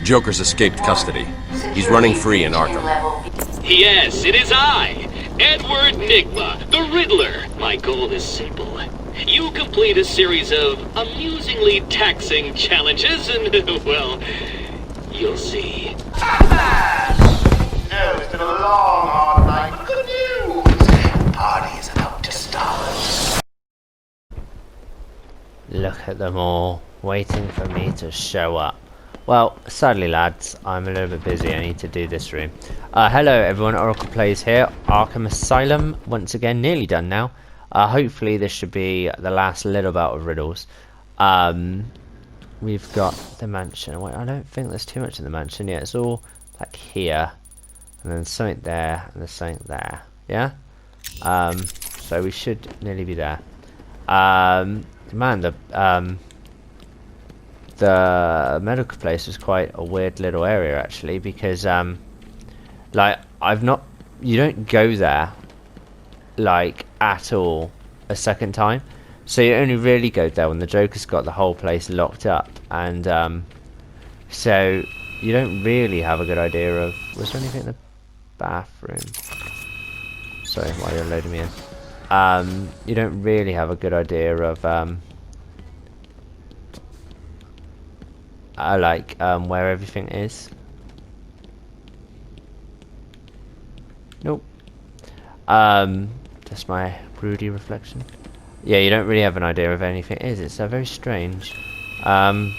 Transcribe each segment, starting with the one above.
Joker's escaped custody. He's running free in Arkham. Yes, it is I, Edward Nigma, the Riddler. My goal is simple. You complete a series of amusingly taxing challenges and, well, you'll see. No, it's been a long, hard night, but good news. The party is about to start. Look at them all, waiting for me to show up. Well, sadly lads, I'm a little bit busy. I need to do this room. Hello everyone, Oracle Plays here. Arkham Asylum, once again, nearly done now. Hopefully this should be the last little bout of riddles. We've got the mansion. Wait, I don't think there's too much in the mansion yet. It's all like here, and then something there, and there's something there. Yeah? So we should nearly be there. Man, the medical place was quite a weird little area actually, because like you don't go there like at all a second time, so you only really go there when the Joker's got the whole place locked up, and so you don't really have a good idea of. Was there anything in the bathroom? Sorry, while you're loading me in. You don't really have a good idea of where everything is. Nope. Just my broody reflection. Yeah, you don't really have an idea of anything is. It's very strange. But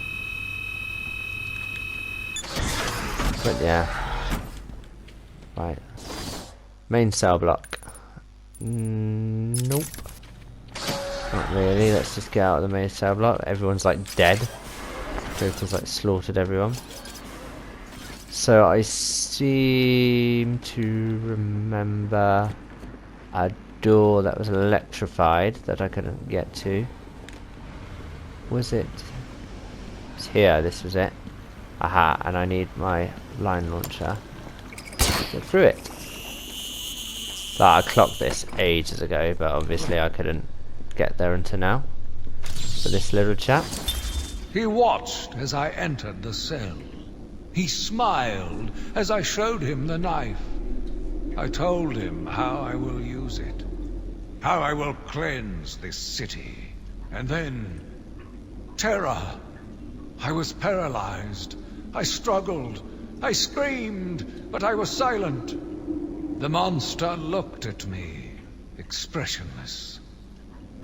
yeah. Right. Main cell block. Nope. Not really. Let's just get out of the main cell block. Everyone's like dead. Joker's like slaughtered everyone. So I seem to remember a door that was electrified that I couldn't get to. Was it? It's here. This was it. Aha! And I need my line launcher to get through it. I clocked this ages ago, but obviously I couldn't get there until now. So this little chap. He watched as I entered the cell. He smiled as I showed him the knife. I told him how I will use it, how I will cleanse this city. And then, terror. I was paralyzed. I struggled. I screamed, but I was silent. The monster looked at me, expressionless.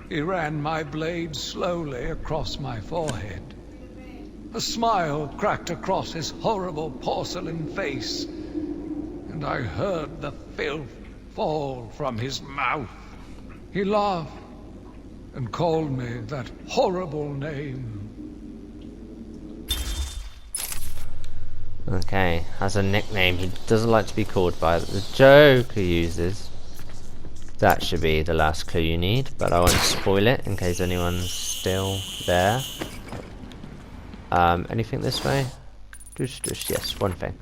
He ran my blade slowly across my forehead. A smile cracked across his horrible porcelain face, and I heard the filth fall from his mouth. He laughed and called me that horrible name. Okay, as a nickname he doesn't like to be called by that the Joker uses. That should be the last clue you need, but I won't spoil it in case anyone's still there. Anything this way? Yes, one thing.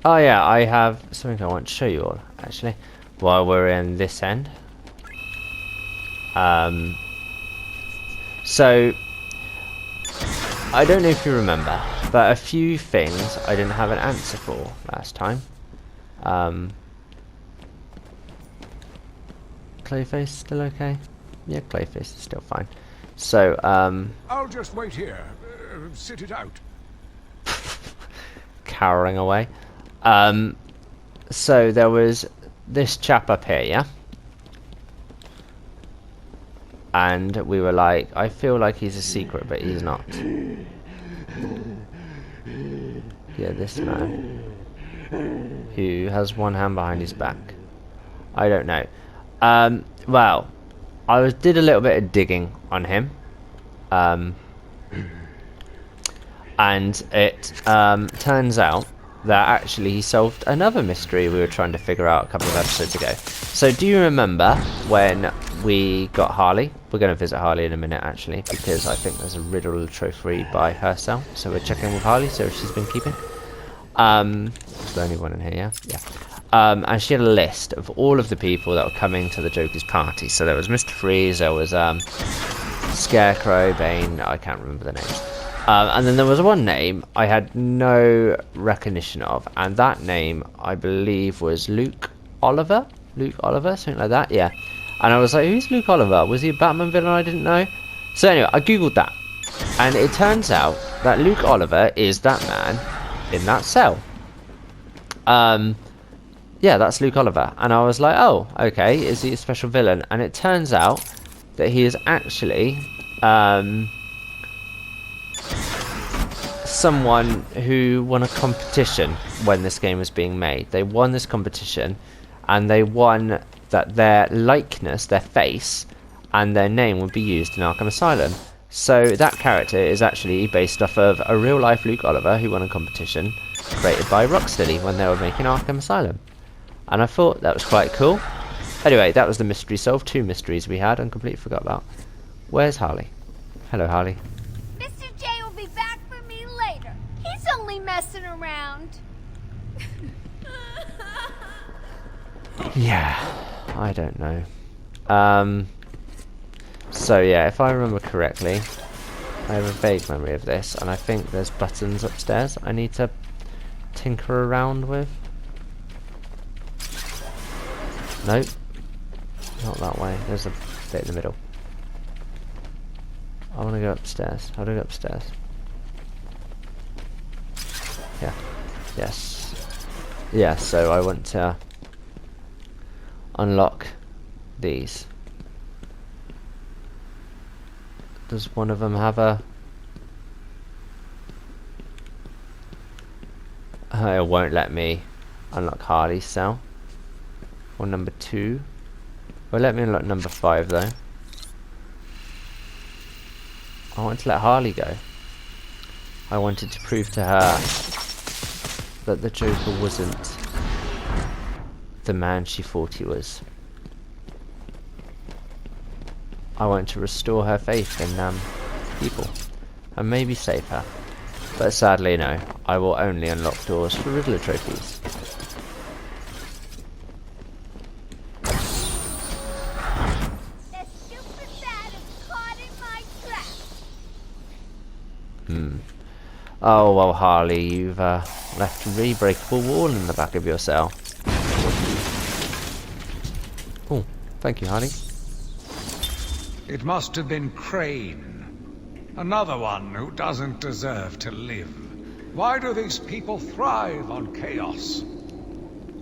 Oh yeah, I have something I want to show you all, actually, while we're in this end. So, I don't know if you remember, but a few things I didn't have an answer for last time. Clayface still okay? Yeah, Clayface is still fine. So, I'll just wait here. Sit it out. cowering away. So there was this chap up here, yeah? And we were like, I feel like he's a secret, but he's not. Yeah, this man. Who has one hand behind his back. I don't know. Well, I did a little bit of digging on him. And it turns out that actually he solved another mystery we were trying to figure out a couple of episodes ago. So do you remember when we got Harley? We're going to visit Harley in a minute actually, because I think there's a Riddler Trophy by herself. So we're checking with Harley, so if she's been keeping. It's the only one in here, yeah? Yeah. and she had a list of all of the people that were coming to the Joker's party. So there was Mr. Freeze, there was Scarecrow, Bane, I can't remember the names. And then there was one name I had no recognition of, and that name I believe was Luke Oliver, something like that, yeah. And I was like, who's Luke Oliver? Was he a Batman villain I didn't know? So anyway, I googled that, and it turns out that Luke Oliver is that man in that cell. Yeah, that's Luke Oliver, and I was like, oh, okay, is he a special villain? And it turns out that he is actually someone who won a competition when this game was being made. They won this competition, and they won that their likeness, their face, and their name would be used in Arkham Asylum. So that character is actually based off of a real-life Luke Oliver who won a competition created by Rocksteady when they were making Arkham Asylum. And I thought that was quite cool. Anyway, that was the mystery solved. 2 mysteries we had and completely forgot about. Where's Harley? Hello, Harley. Mr. J will be back for me later. He's only messing around. Yeah, I don't know. So yeah, if I remember correctly, I have a vague memory of this, and I think there's buttons upstairs I need to tinker around with. Nope, not that way. There's a bit in the middle. I want to go upstairs. How do I go upstairs? Yeah. Yes. Yeah, so I want to unlock these. Does one of them have a... it won't let me unlock Harley's cell. Or number 2. Well, let me unlock number 5 though. I want to let Harley go. I wanted to prove to her that the Joker wasn't the man she thought he was. I want to restore her faith in people, and maybe save her. But sadly no, I will only unlock doors for Riddler Trophies. That stupid bat is caught in my trap. Oh well, Harley, you've left a really breakable wall in the back of your cell. Oh, thank you, Harley. It must have been Crane. Another one who doesn't deserve to live. Why do these people thrive on chaos?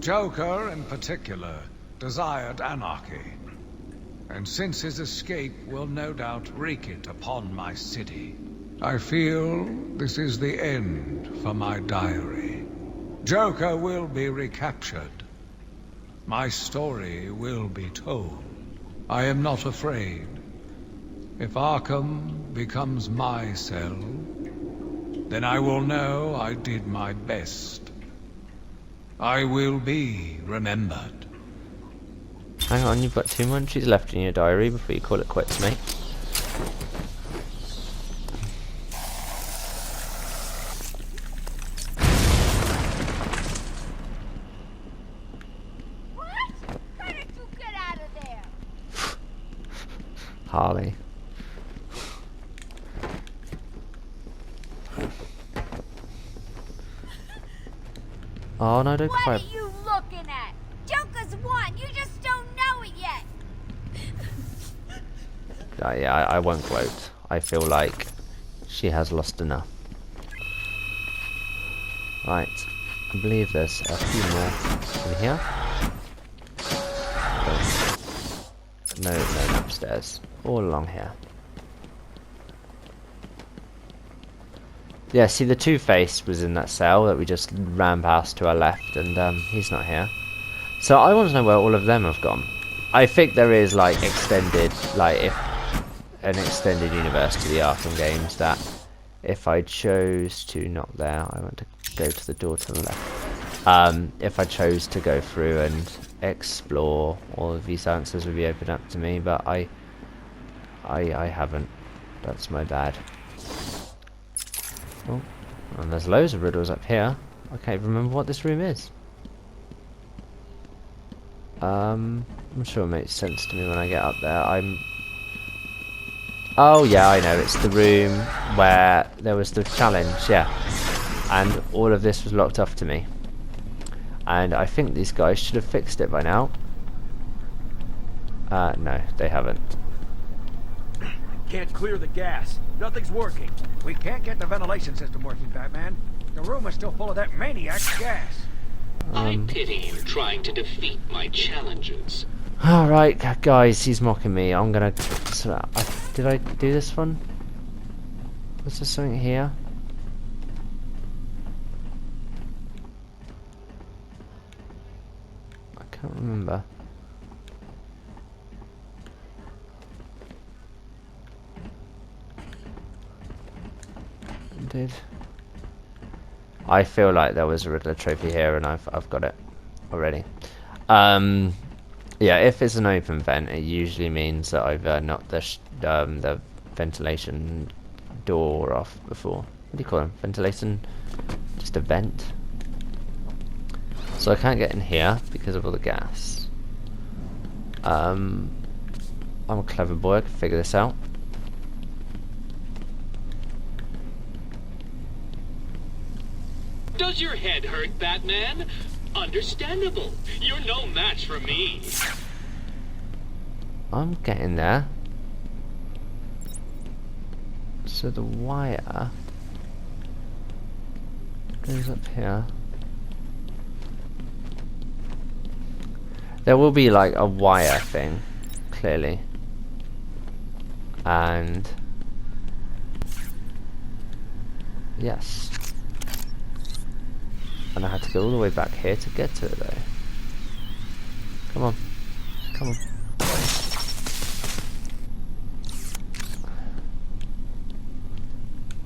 Joker, in particular, desired anarchy. And since his escape will no doubt wreak it upon my city, I feel this is the end for my diary. Joker will be recaptured. My story will be told. I am not afraid. If Arkham becomes my cell, then I will know I did my best. I will be remembered. Hang on, you've got 2 munchies left in your diary before you call it quits, mate. What? How did you get out of there? Harley. Oh no, don't cry. What are you looking at? Joker's won. You just don't know it yet. Yeah, I won't gloat. I feel like she has lost enough. Right, I believe there's a few more in here. No, upstairs. All along here. Yeah, see the Two-Face was in that cell that we just ran past to our left, and he's not here. So I want to know where all of them have gone. I think there is like extended, like if an extended universe to the Arkham games that if I chose to, not there, I want to go to the door to the left. If I chose to go through and explore, all of these answers would be opened up to me, but I haven't. That's my bad. Oh, and there's loads of riddles up here. I can't even remember what this room is. I'm sure it makes sense to me when I get up there. Oh yeah, I know. It's the room where there was the challenge, yeah. And all of this was locked off to me. And I think these guys should have fixed it by now. No, they haven't. Can't clear the gas. Nothing's working. We can't get the ventilation system working, Batman. The room is still full of that maniac's gas. I pity you trying to defeat my challenges. Alright, guys, he's mocking me. I'm gonna... did I do this one? Was there something here? I can't remember. I feel like there was a Riddler trophy here, and I've got it already. Yeah, if it's an open vent, it usually means that I've knocked the ventilation door off before. What do you call them? Ventilation? Just a vent. So I can't get in here because of all the gas. I'm a clever boy. I can figure this out. Does your head hurt, Batman? Understandable. You're no match for me. I'm getting there. So the wire goes up here. There will be like a wire thing, clearly. And yes. And I had to go all the way back here to get to it though. Come on. Come on.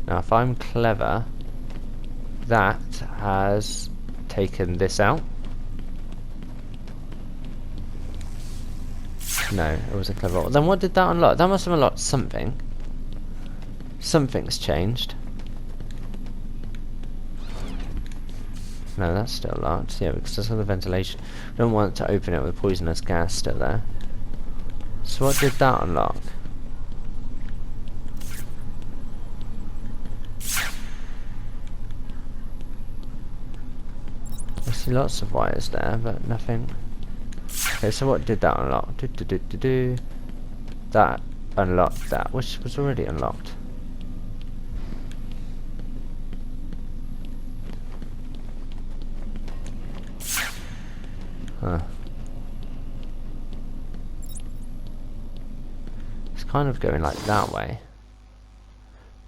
Now if I'm clever, that has taken this out. No, it wasn't clever. Then what did that unlock? That must have unlocked something. Something's changed. No, that's still locked. Yeah, because there's the ventilation. We don't want to open it with poisonous gas still there. So what did that unlock? I see lots of wires there, but nothing. Okay, so what did that unlock? That unlocked that, which was already unlocked. Huh. It's kind of going like that way.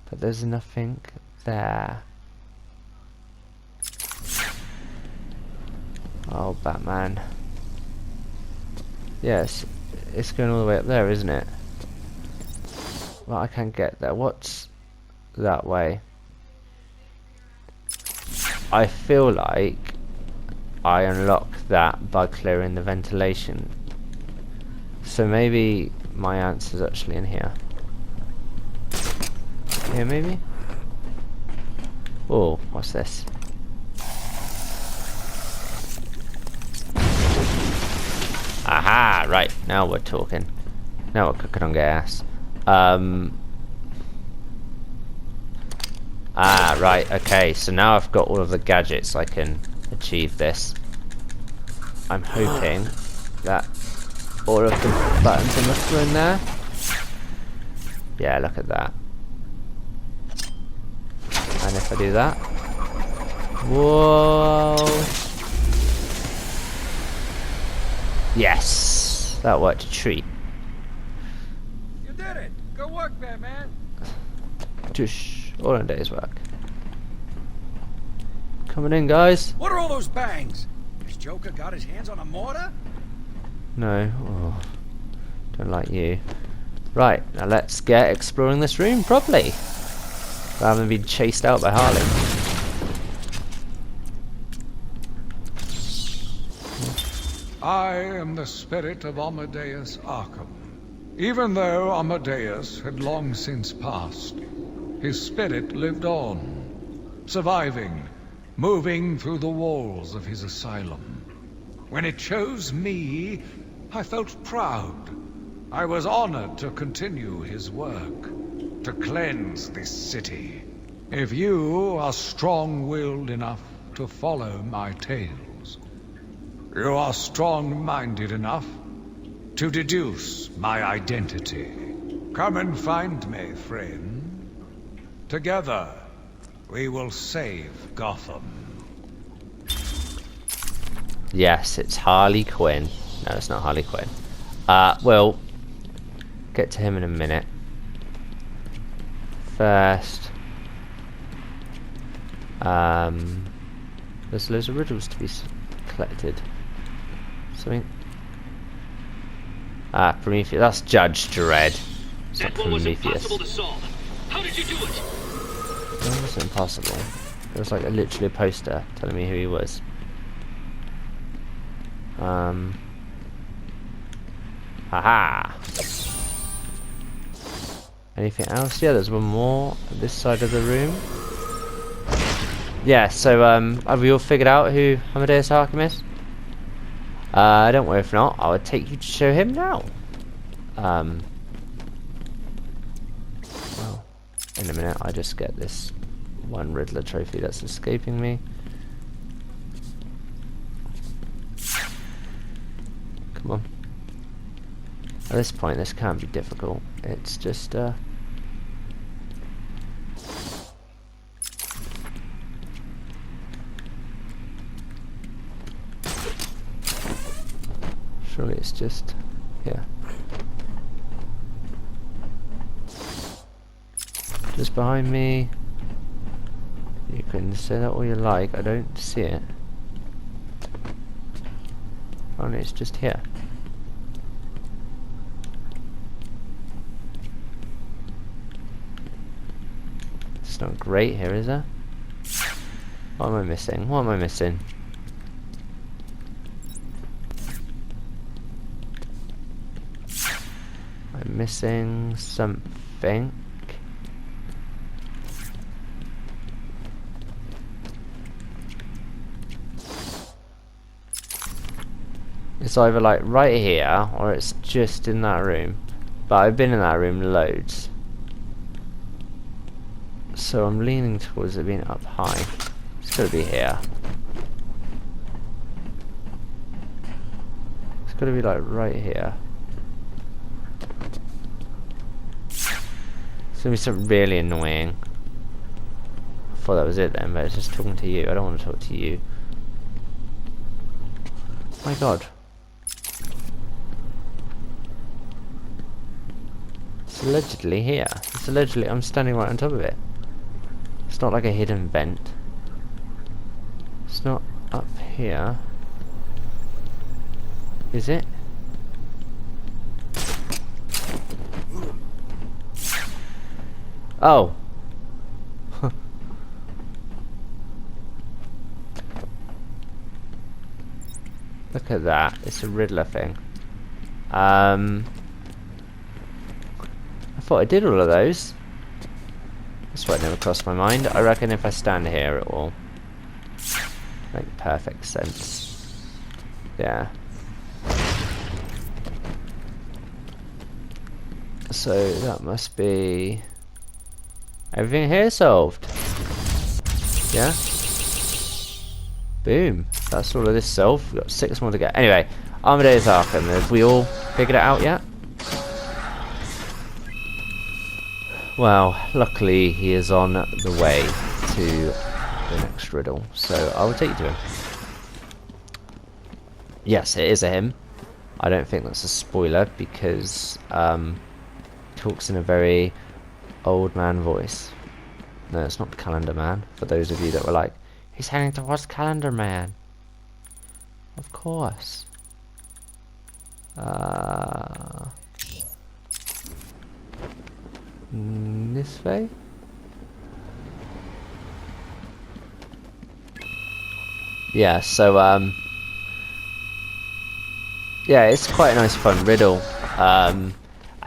But there's nothing there. Oh, Batman. Yes, it's going all the way up there, isn't it? Well, I can't get there. What's that way? I feel like I unlock that by clearing the ventilation. So maybe my answer's actually in here. Here maybe? Oh, what's this? Aha, right, now we're talking. Now we're cooking on gas. Right, okay, so now I've got all of the gadgets I can achieve this. I'm hoping that all of the buttons on the screen there. Yeah, look at that. And if I do that, whoa! Yes, that worked a treat. You did it. Good work, Batman. Tush, all in a day's work. Coming in, guys. What are all those bangs? Has Joker got his hands on a mortar? No, oh, don't like you. Right, now let's get exploring this room properly. I haven't been chased out by Harley. I am the spirit of Amadeus Arkham. Even though Amadeus had long since passed, his spirit lived on, surviving, moving through the walls of his asylum. When it chose me, I felt proud. I was honored to continue his work, to cleanse this city. If you are strong-willed enough to follow my tales, you are strong-minded enough to deduce my identity. Come and find me, friend. Together, we will save Gotham. Yes, it's Harley Quinn. No, it's not Harley Quinn. We'll get to him in a minute. First, there's loads of riddles to be collected. Something. Prometheus. That's Judge Dredd. It's not That one was Prometheus. impossible to solve. How did you do it? That wasn't impossible. It was like literally a poster telling me who he was. Haha. Anything else? Yeah, there's one more on this side of the room. Yeah, so have we all figured out who Amadeus Arkham is? Don't worry if not, I would take you to show him now. Well, in a minute I just get this one Riddler trophy that's escaping me. Come on. At this point this can't be difficult. It's just surely it's just here. Just behind me. You can say that all you like, I don't see it. Oh no, it's just here. It's not great here, is it? What am I missing? What am I missing? I'm missing something. It's either like right here or it's just in that room. But I've been in that room loads. So I'm leaning towards it being up high. It's gotta be here. It's gotta be like right here. It's gonna be something really annoying. I thought that was it then, but it's just talking to you. I don't want to talk to you. My god. It's allegedly here. It's allegedly, I'm standing right on top of it. It's not like a hidden vent. It's not up here. Is it? Oh. Look at that. It's a Riddler thing. I thought I did all of those. That's why it never crossed my mind. I reckon if I stand here it will make perfect sense. Yeah. So that must be everything here solved. Yeah. Boom. That's all of this solved. We've got 6 more to go. Anyway, Amadeus Arkham. Have we all figured it out yet? Well, luckily he is on the way to the next riddle, so I will take you to him. Yes, it is a him. I don't think that's a spoiler because he talks in a very old man voice. No, it's not the Calendar Man, for those of you that were like, he's heading towards Calendar Man. Of course. This way? Yeah, so yeah, it's quite a nice fun riddle. And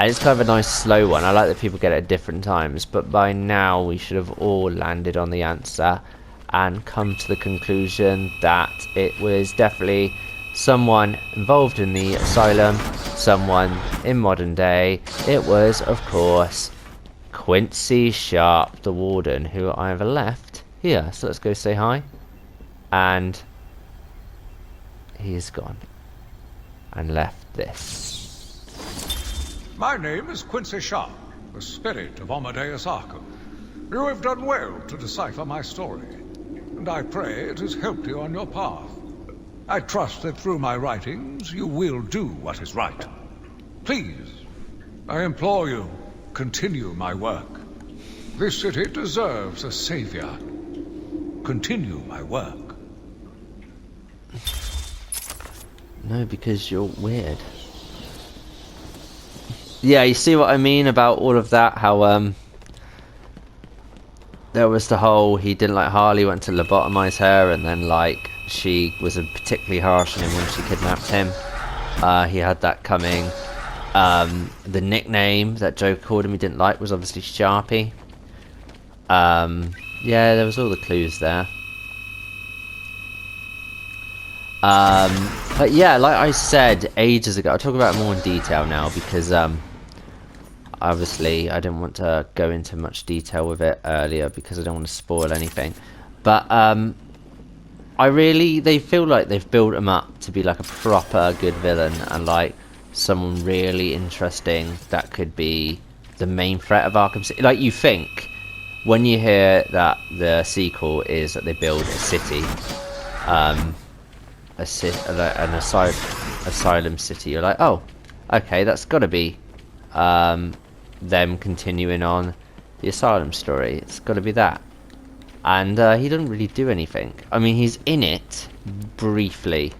it's kind of a nice slow one. I like that people get it at different times, but by now we should have all landed on the answer and come to the conclusion that it was definitely someone involved in the asylum, someone in modern day. It was, of course, Quincy Sharp, the warden, who I have left here. So let's go say hi. And he is gone and left this. My name is Quincy Sharp, the spirit of Amadeus Arkham. You have done well to decipher my story, and I pray it has helped you on your path. I trust that through my writings you will do what is right. Please, I implore you, continue my work. This city deserves a savior. Continue my work. No, because you're weird. Yeah, you see what I mean about all of that? How, there was the whole, he didn't like Harley, went to lobotomize her, and then, like, she was particularly harsh on him when she kidnapped him. He had that coming. The nickname that Joe called him he didn't like was obviously Sharpie. Yeah, there was all the clues there. But yeah, like I said ages ago, I'll talk about it more in detail now because obviously I didn't want to go into much detail with it earlier because I don't want to spoil anything. But they feel like they've built him up to be like a proper good villain and like someone really interesting that could be the main threat of Arkham City. Like, you think when you hear that the sequel is that they build a city, an asylum city, you're like, oh, okay, that's got to be them continuing on the asylum story. It's got to be that. And he doesn't really do anything. I mean, he's in it briefly,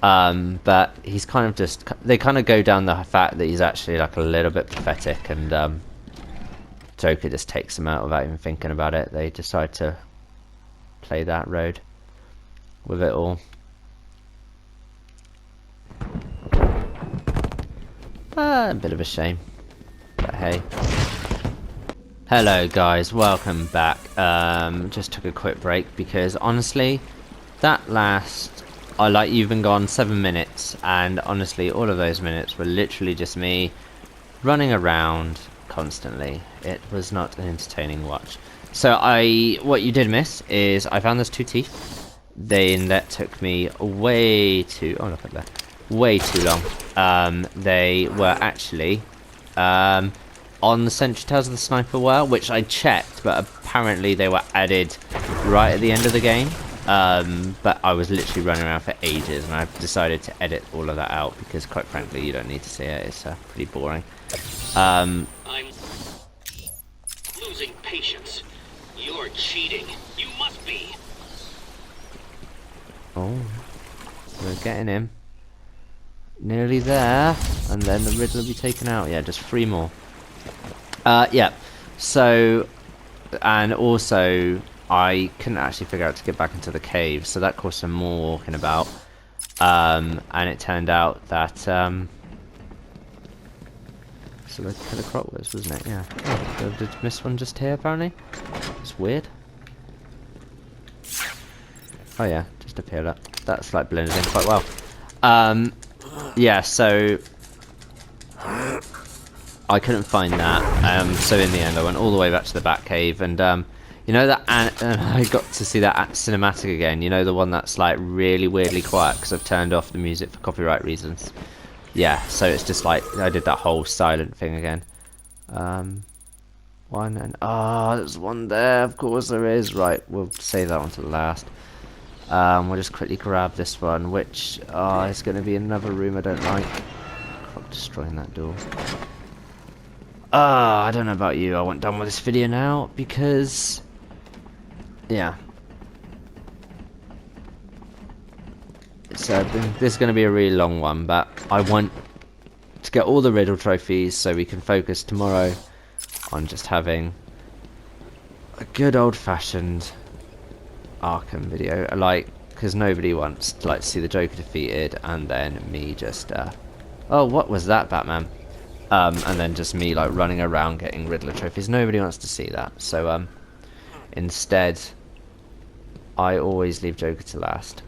but he's kind of just, they kind of go down the fact that he's actually like a little bit pathetic, and Joker just takes him out without even thinking about it. They decide to play that road with it all. A bit of a shame, but hey. Hello guys, welcome back. Just took a quick break because honestly, that last, you've been gone 7 minutes, and honestly all of those minutes were literally just me running around constantly. It was not an entertaining watch. So what you did miss is I found those 2 teeth. That took me way too, oh look at that, way too long. They were actually on the Sentry Tales of the Sniper were, which I checked, but apparently they were added right at the end of the game. But I was literally running around for ages, and I decided to edit all of that out because, quite frankly, you don't need to see it. It's pretty boring. I'm losing patience. You're cheating. You must be. Oh, we're getting him. Nearly there, and then the Riddler will be taken out. Yeah, just 3 more. Yeah, so, and also, I couldn't actually figure out to get back into the cave, so that caused some more walking about, and it turned out that, so the Killer Croc wasn't it? Yeah. Oh, did I miss one just here, apparently? It's weird. Oh yeah, just appeared up. That's like blended in quite well. Yeah, so I couldn't find that, so in the end I went all the way back to the Batcave, and you know that, I got to see that cinematic again, you know, the one that's like really weirdly quiet because I've turned off the music for copyright reasons. Yeah, so it's just like I did that whole silent thing again. One, and there's one there, of course there is. Right, we'll save that one to the last. We'll just quickly grab this one, which is going to be another room I don't like. Clock destroying that door. I don't know about you, I want done with this video now because, yeah, so this is going to be a really long one, but I want to get all the Riddler Trophies so we can focus tomorrow on just having a good old-fashioned Arkham video, like, because nobody wants to like see the Joker defeated and then me just oh, what was that, Batman? And then just me like running around getting Riddler Trophies. Nobody wants to see that, so instead I always leave Joker to last.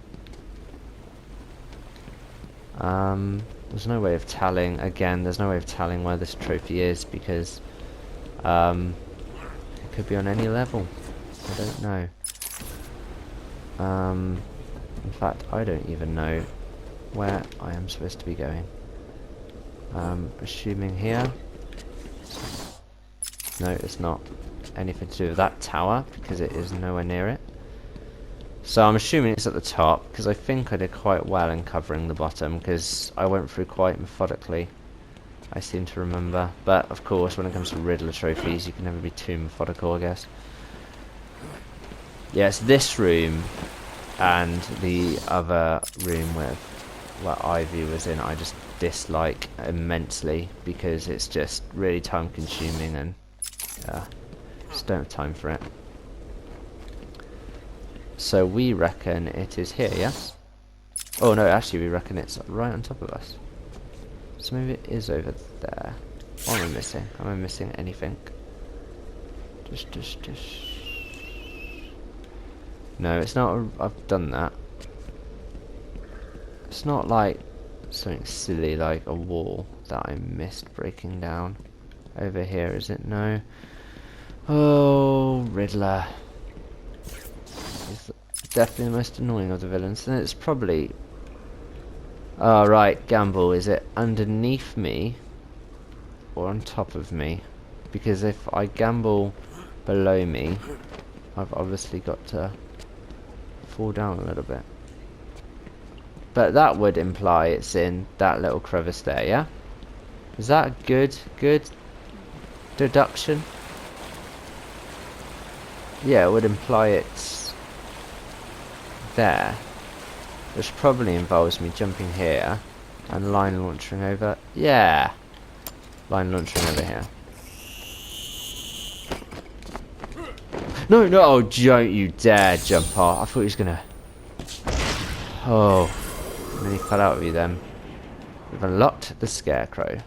There's no way of telling. Again, there's no way of telling where this trophy is because it could be on any level. I don't know. In fact, I don't even know where I am supposed to be going. Assuming here. No, it's not anything to do with that tower because it is nowhere near it. So I'm assuming it's at the top because I think I did quite well in covering the bottom because I went through quite methodically. I seem to remember. But of course, when it comes to Riddler trophies, you can never be too methodical, I guess. Yes, this room and the other room where Ivy was in, I just dislike immensely because it's just really time consuming and just don't have time for it. So we reckon it is here, yes? Oh no, actually we reckon it's right on top of us. So maybe it is over there. What am I missing? Am I missing anything? Just. No, it's not. I've done that. It's not like something silly like a wall that I missed breaking down. Over here, is it? No. Oh, Riddler. He's definitely the most annoying of the villains. And it's probably... Oh, right, gamble. Is it underneath me or on top of me? Because if I gamble below me, I've obviously got to fall down a little bit. But that would imply it's in that little crevice there, yeah? Is that a good deduction? Yeah, it would imply it's there. Which probably involves me jumping here and line launching over. Yeah! Line launching over here. No, oh, don't you dare jump off. I thought he was gonna... Oh. And then he fell out of you then. We've unlocked the Scarecrow.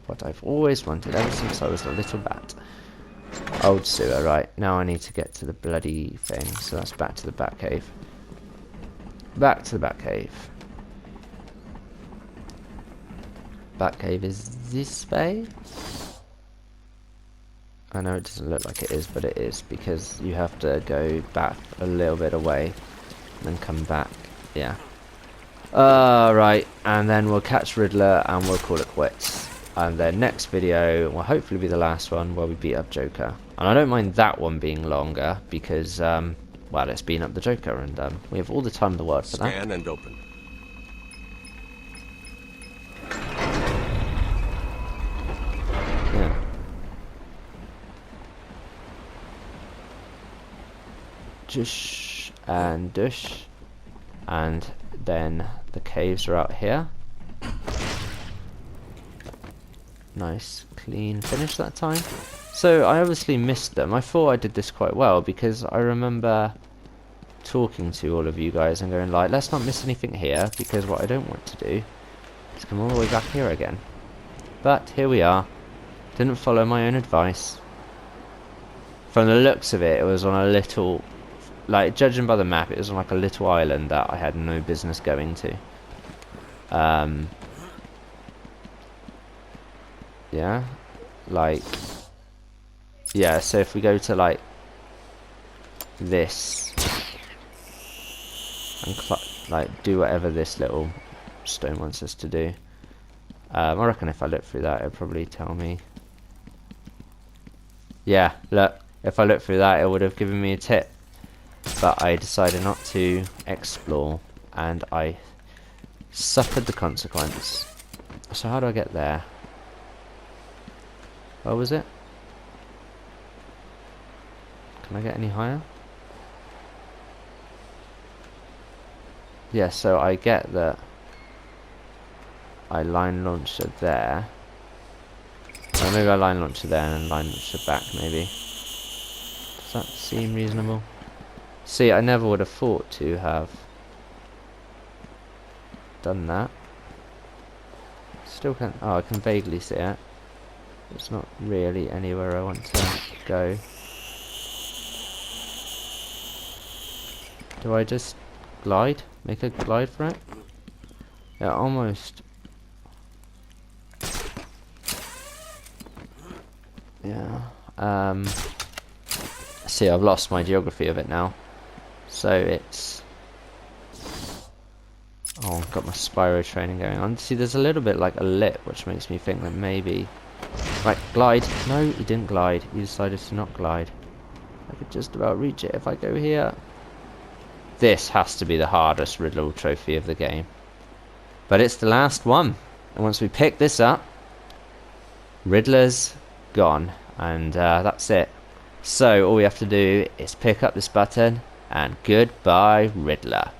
What I've always wanted ever since I was a little bat. Old sewer, right. Now I need to get to the bloody thing. So that's back to the Batcave. Back to the Batcave. Batcave is this way? I know it doesn't look like it is, but it is, because you have to go back a little bit away and then come back. Yeah. Right, and then we'll catch Riddler and we'll call it quits. And then next video will hopefully be the last one where we beat up Joker. And I don't mind that one being longer because, well, it's beating up the Joker and we have all the time in the world for that. Scan and open. Yeah. Dush and dush. And then the caves are out here. Nice, clean finish that time. So I obviously missed them. I thought I did this quite well because I remember talking to all of you guys and going like, let's not miss anything here because what I don't want to do is come all the way back here again. But here we are. Didn't follow my own advice. From the looks of it, it was on a little, like judging by the map, it was on like a little island that I had no business going to. Yeah, like, yeah, so if we go to like this and like do whatever this little stone wants us to do, I reckon if I look through that it'll probably tell me. Yeah, look, if I look through that it would have given me a tip, but I decided not to explore and I suffered the consequence. So how do I get there? Where was it? Can I get any higher? Yeah, so I get that I line launcher there. Or maybe I line launcher there and then line launcher back, maybe. Does that seem reasonable? See, I never would have thought to have done that. Still can't... Oh, I can vaguely see it. It's not really anywhere I want to go. Do I just glide? Make a glide for it? Yeah, almost. Yeah. See, I've lost my geography of it now. So it's... Oh, I've got my Spyro training going on. See, there's a little bit like a lip, which makes me think that maybe... Right, glide. No, he didn't glide. He decided to not glide. I could just about reach it if I go here. This has to be the hardest Riddler trophy of the game. But it's the last one. And once we pick this up, Riddler's gone. And that's it. So all we have to do is pick up this button, and goodbye, Riddler.